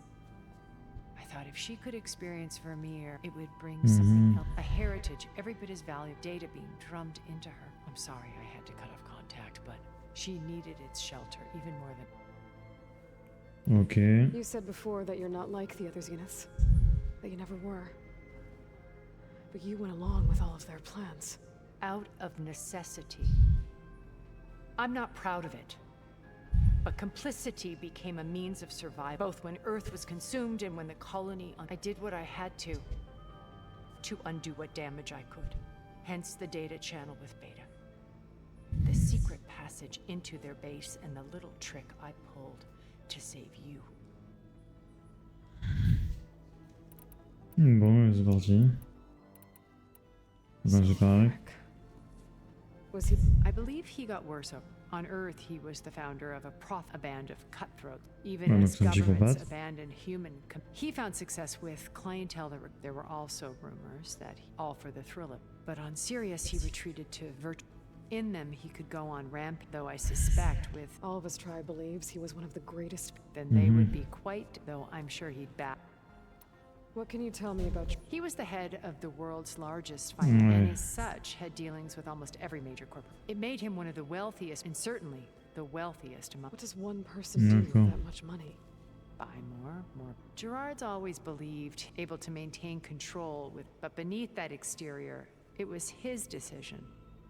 S10: I thought if she could experience Vermeer, it would bring something else. A heritage, every bit as valuable, data being drummed into her. I'm sorry I had to cut off contact, but she needed its shelter even more than...
S1: Okay.
S4: You said before that you're not like the other Zeniths. That you never were. But you went along with all of their plans.
S10: Out of necessity. I'm not proud of it. But complicity became a means of survival, both when Earth was consumed and when the colony... I did what I had to undo what damage I could. Hence the data channel with Beta. The secret passage into their base and the little trick I pulled to save you.
S1: Bon, c'est parti. Enfin, c'est pareil.
S4: Was he...
S10: I believe he got worse. On Earth, he was the founder of a band of cutthroats. Even as governments abandoned human... He found success with clientele. There were also rumors that all for the thrill of... But on Sirius, he retreated to virtual... In them, he could go on ramp, though I suspect with...
S4: All of his tribe believes he was one of the greatest...
S10: Then they would be quite... Though I'm sure he'd back...
S4: What can you tell me about...
S10: He was the head of the world's largest finance, and as such, had dealings with almost every major corporate. It made him one of the wealthiest, and certainly the wealthiest among...
S4: What does one person do with that much money?
S10: Buy more. Gerard's always believed able to maintain control but beneath that exterior, it was his decision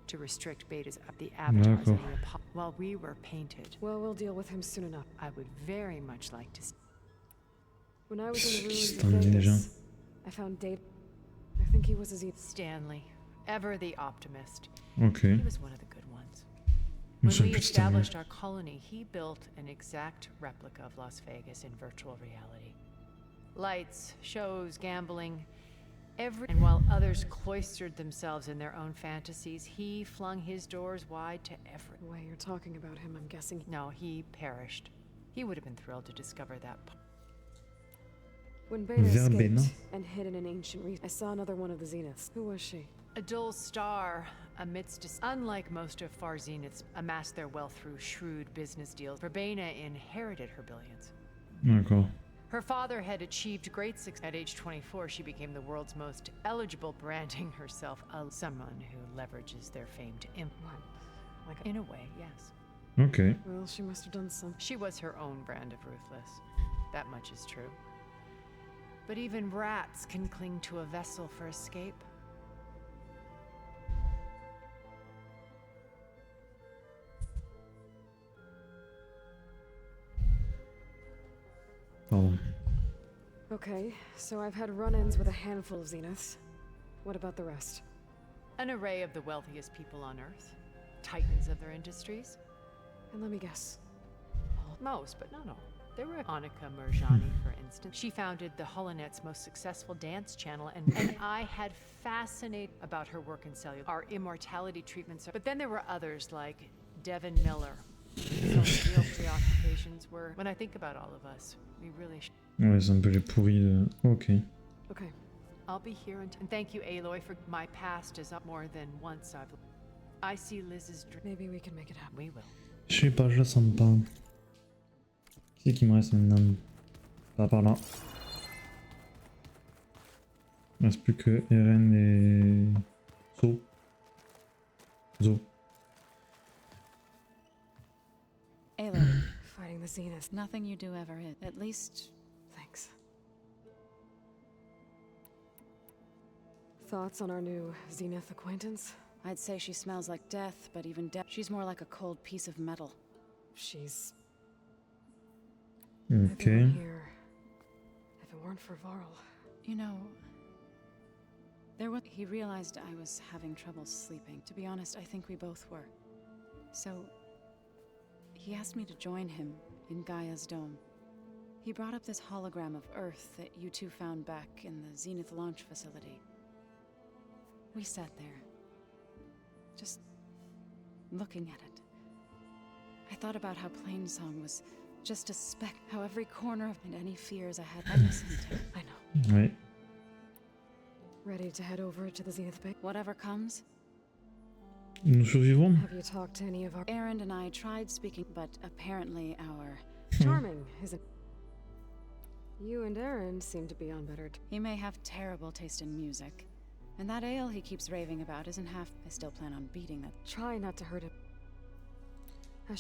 S10: to restrict Beta's the avatars and the while we were painted.
S4: Well, we'll deal with him soon enough.
S10: I would very much like to...
S4: When I was in the ruins of Vegas, I found data. I think he was a
S10: Stanley, ever the optimist.
S1: Okay.
S10: He was one of the good ones. When we established our colony, he built an exact replica of Las Vegas in virtual reality. Lights, shows, gambling, and while others cloistered themselves in their own fantasies, he flung his doors wide to everyone.
S4: The way you're talking about him, I'm guessing...
S10: No, he perished. He would have been thrilled to discover that.
S4: When Beta escaped and hid in an ancient reef, I saw another one of the Zeniths. Who was she?
S10: A dull star amidst... Unlike most of Far Zeniths, amassed their wealth through shrewd business deals. Verbena inherited her billions.
S1: D'accord.
S10: Her father had achieved great success. At age 24, she became the world's most eligible, branding herself someone who leverages their fame to
S4: Like
S10: in a way, yes.
S1: Okay.
S4: Well, she must have done something.
S10: She was her own brand of ruthless. That much is true. But even rats can cling to a vessel for escape.
S1: Pardon.
S4: Okay, so I've had run-ins with a handful of Zeniths. What about the rest?
S10: An array of the wealthiest people on Earth. Titans of their industries.
S4: And let me guess.
S10: Most, but not all. There were Annika Merjani, for instance. She founded the Holonet's most successful dance channel, and I had fascinated about her work in cellular. Our immortality treatments. But then there were others like Devin Miller. Some real preoccupations were, when I think about all of us, we really should.
S1: Ouais, c'est un peu les pourris de... Ok.
S10: Okay. I'll be here and thank you, Aloy, for my past is up more than once I see Liz's dream.
S4: Maybe we can make it happen.
S10: We will.
S1: Je sais pas, je la sens pas. Qui c'est qui me reste maintenant? Pas par là. Il ne reste plus que Eren et... Zo.
S14: Aloy,
S4: fighting the Zenith.
S14: Nothing you do ever is. At least...
S4: Thanks. Thoughts on our new Zenith acquaintance?
S14: I'd say she smells like death, but even death... She's more like a cold piece of metal.
S4: She's...
S1: Okay.
S4: Here. If it weren't for Varl...
S14: You know... He realized I was having trouble sleeping. To be honest, I think we both were. So he asked me to join him in Gaia's dome. He brought up this hologram of Earth that you two found back in the Zenith launch facility. We sat there, just looking at it. I thought about how Plainsong was just a speck, how every corner and any fears I had, I listened to. I know.
S1: Ouais.
S4: Ready to head over to the Zenith Bay?
S14: Whatever comes.
S1: Nous survivrons.
S4: Have you talked to any of our...
S14: Aaron and I tried speaking, but apparently our...
S4: Charming, isn't... You and Aaron seem to be on better terms.
S14: He may have terrible taste in music. And that ale he keeps raving about isn't half... I still plan on beating that.
S4: Try not to hurt him.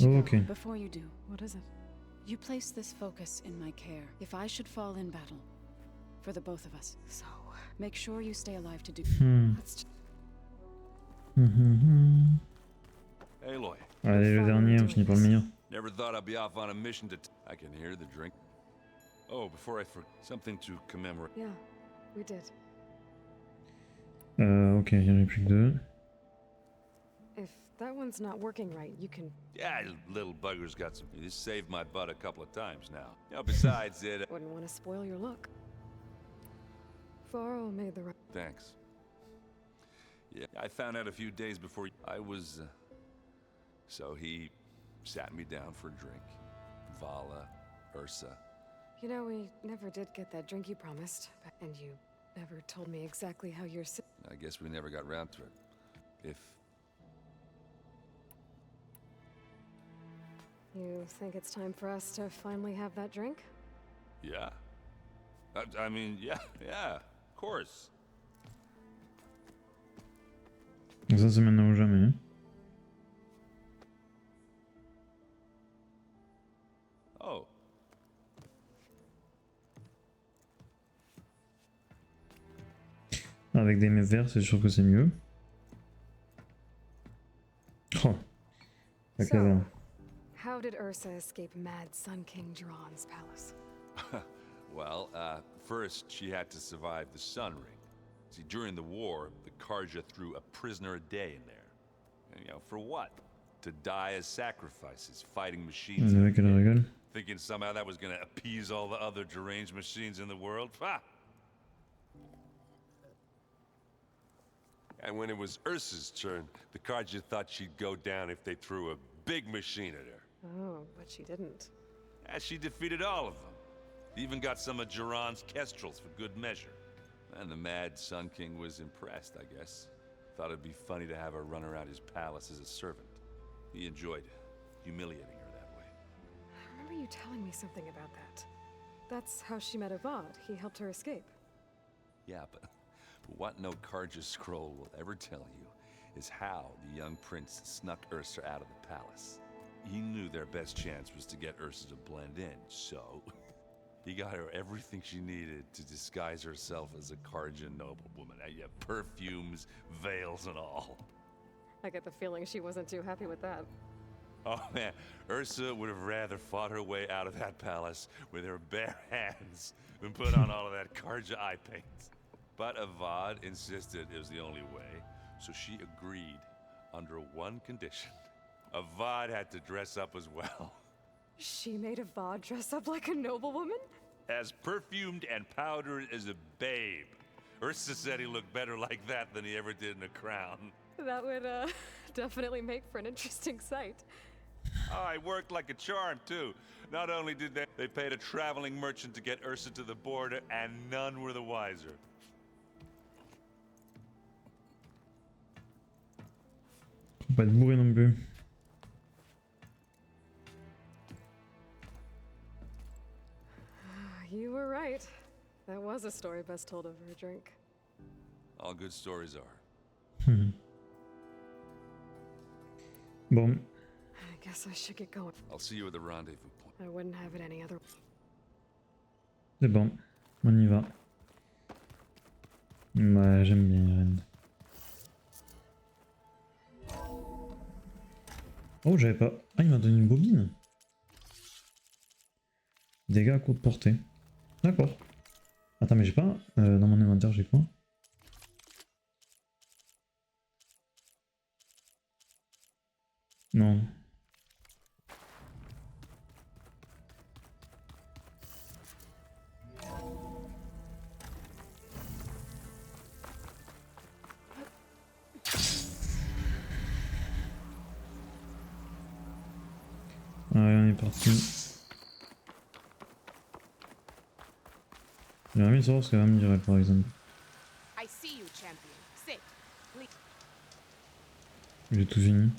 S1: Okay.
S14: Before you do,
S4: what is it?
S14: You place this focus in my care. If I should fall in battle, for the both of us.
S4: So,
S14: make sure you stay alive to do.
S3: Aloy.
S1: Allez, le dernier, on finit par le meilleur.
S3: Never thought I'd be off on a mission to... I can hear the drink. Oh, before I forget, something to commemorate.
S4: Yeah, we did.
S1: Ok, il n'y en a plus que deux.
S4: If that one's not working right, you can...
S3: Yeah, little bugger's got some... This saved my butt a couple of times now. You know, besides it...
S4: Wouldn't want to spoil your look. Faro made the right...
S3: Thanks. Yeah, I found out a few days before I was... So he sat me down for a drink. Vala, Ursa.
S4: You know, we never did get that drink you promised. And you never told me exactly how you're...
S3: I guess we never got round to it. If...
S4: You think it's time for us to finally have that drink?
S3: Yeah. I mean, yeah, of course.
S1: Ça, c'est maintenant ou jamais. Hein.
S3: Oh.
S1: Avec des mets verts, c'est sûr que c'est mieux. Oh.
S4: So, how did Ursa escape Mad Sun King Jiran's palace?
S3: Well, first she had to survive the Sun Ring. See, during the war, the Karja threw a prisoner a day in there. And, you know, for what? To die as sacrifices, fighting machines. Thinking somehow that was gonna appease all the other deranged machines in the world? Ha! And when it was Ursa's turn, the Karja thought she'd go down if they threw a big machine at her.
S4: Oh, but she didn't.
S3: And she defeated all of them. Even got some of Jiran's kestrels for good measure. And the Mad Sun King was impressed, I guess. Thought it'd be funny to have her run around his palace as a servant. He enjoyed humiliating her that way.
S4: I remember you telling me something about that. That's how she met Avad. He helped her escape.
S3: Yeah, but what no Karja scroll will ever tell you is how the young prince snuck Ursa out of the palace. He knew their best chance was to get Ursa to blend in, so he got her everything she needed to disguise herself as a Karja noblewoman. Yeah, perfumes, veils, and all.
S4: I get the feeling she wasn't too happy with that.
S3: Oh man, Ursa would have rather fought her way out of that palace with her bare hands than put on all of that Karja eye paint. But Avad insisted it was the only way, so she agreed under one condition. Avad had to dress up as well.
S4: She made Avad dress up like a noblewoman?
S3: As perfumed and powdered as a babe. Ursa said he looked better like that than he ever did in a crown.
S4: That would, definitely make for an interesting sight.
S3: Oh, it worked like a charm, too. Not only did they paid a traveling merchant to get Ursa to the border, and none were the wiser.
S1: Faut pas être bourré non plus.
S4: You were right. That was a story best told over a drink.
S3: All good stories are.
S1: Bon.
S4: I guess I should get going.
S3: I'll see you at the rendezvous point.
S4: I wouldn't have it any other.
S1: C'est bon. On y va. Ouais, j'aime bien Ren. Oh, j'avais pas... Ah, il m'a donné une bobine. Dégâts à courte portée. D'accord. Attends, mais j'ai pas... dans mon inventaire, j'ai quoi? Non. Allez, on est parti. J'aimerais bien savoir ce qu'elle va me dire par exemple.
S15: I see you, champion. Sit. Please.
S1: J'ai tout fini.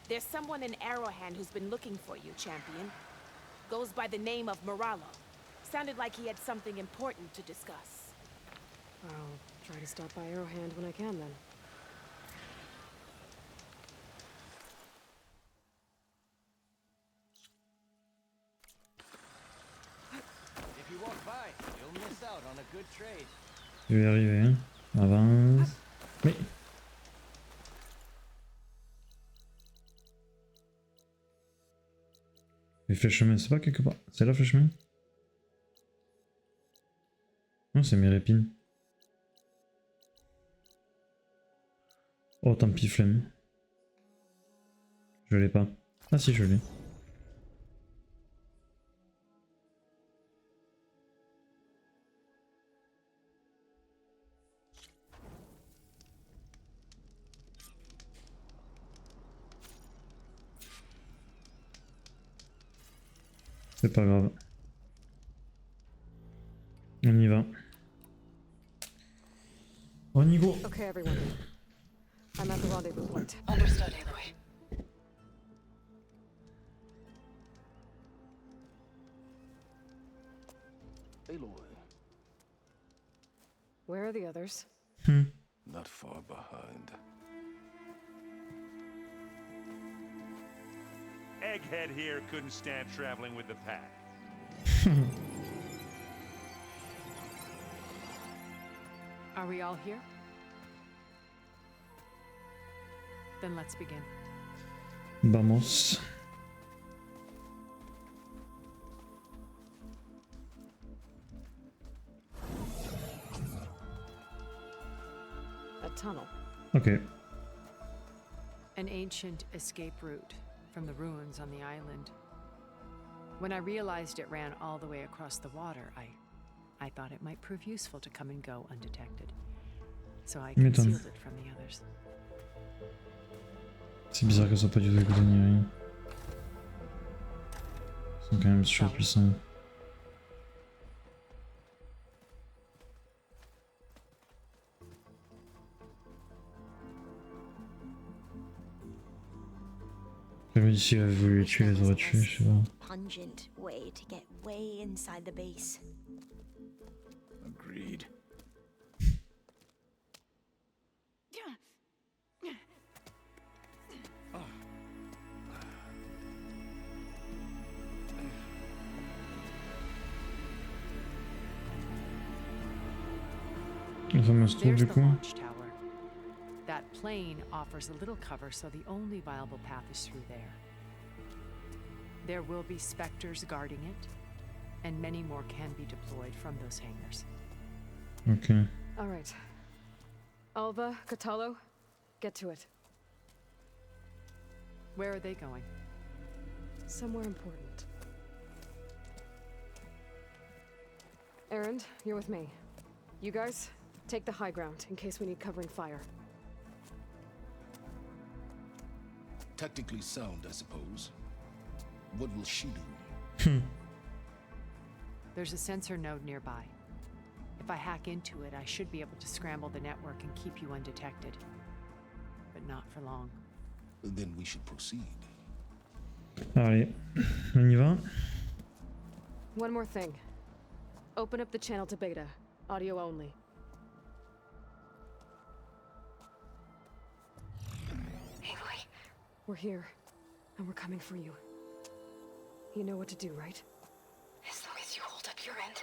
S15: There's someone in Arrowhand who's been looking for you, champion. Goes by the name of Moralo. Sounded like he had something important to discuss.
S4: I'll try to stop by Arrowhand when I can then.
S7: If you walk by, you'll miss out on a good trade.
S1: Je vais y arriver, hein. Avance. Mais... Les flèches main, c'est pas quelque part. C'est la flèche main? Non, c'est mes répines. Oh, tant pis, flemme. Je l'ai pas. Ah si, je l'ai. C'est pas grave. On y va. On y go.
S4: Okay, everyone. I'm at the rendezvous point.
S14: Understood, Aloy.
S11: Aloy,
S4: Where are the others?
S11: not far behind.
S2: Egghead here couldn't stand traveling with the pack.
S10: Are we all here? Then let's begin.
S1: Vamos.
S4: A tunnel.
S1: Ok.
S10: An ancient escape route from the ruins on the island. When I realized it ran all the way across the water, I thought it might prove useful to come and go undetected. So I concealed it from the others.
S1: C'est bizarre qu'elle soit pas du tout écoutée ni rien. Ils sont quand même super puissants. Je me dis si elle avait voulu les tuer, les aurait tués, je sais pas.
S12: Pungent way to get way inside the base.
S13: Agreed.
S1: Ça me se trouve
S10: There's
S1: du
S10: the
S1: coup.
S10: launch tower. That plane offers a little cover, so the only viable path is through there. There will be specters guarding it, and many more can be deployed from those hangars.
S1: Ok.
S4: All right. Alva, Catalo, get to it.
S10: Where are they going?
S4: Somewhere important. Erend, you're with me. You guys, take the high ground in case we need covering fire.
S11: Tactically sound, I suppose. What will she do?
S10: There's a sensor node nearby. If I hack into it, I should be able to scramble the network and keep you undetected. But not for long.
S11: Then we should proceed.
S1: Allez, on y va.
S4: One more thing. Open up the channel to Beta. Audio only.
S12: Aloy,
S4: We're here, and we're coming for you. You know what to do, right?
S12: as long as you hold up your end.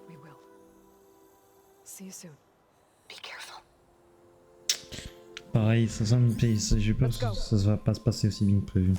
S4: We will. See you soon.
S12: Be careful.
S1: Pareil, ça semble. J'ai peur que ça va pas se passer aussi bien que prévu.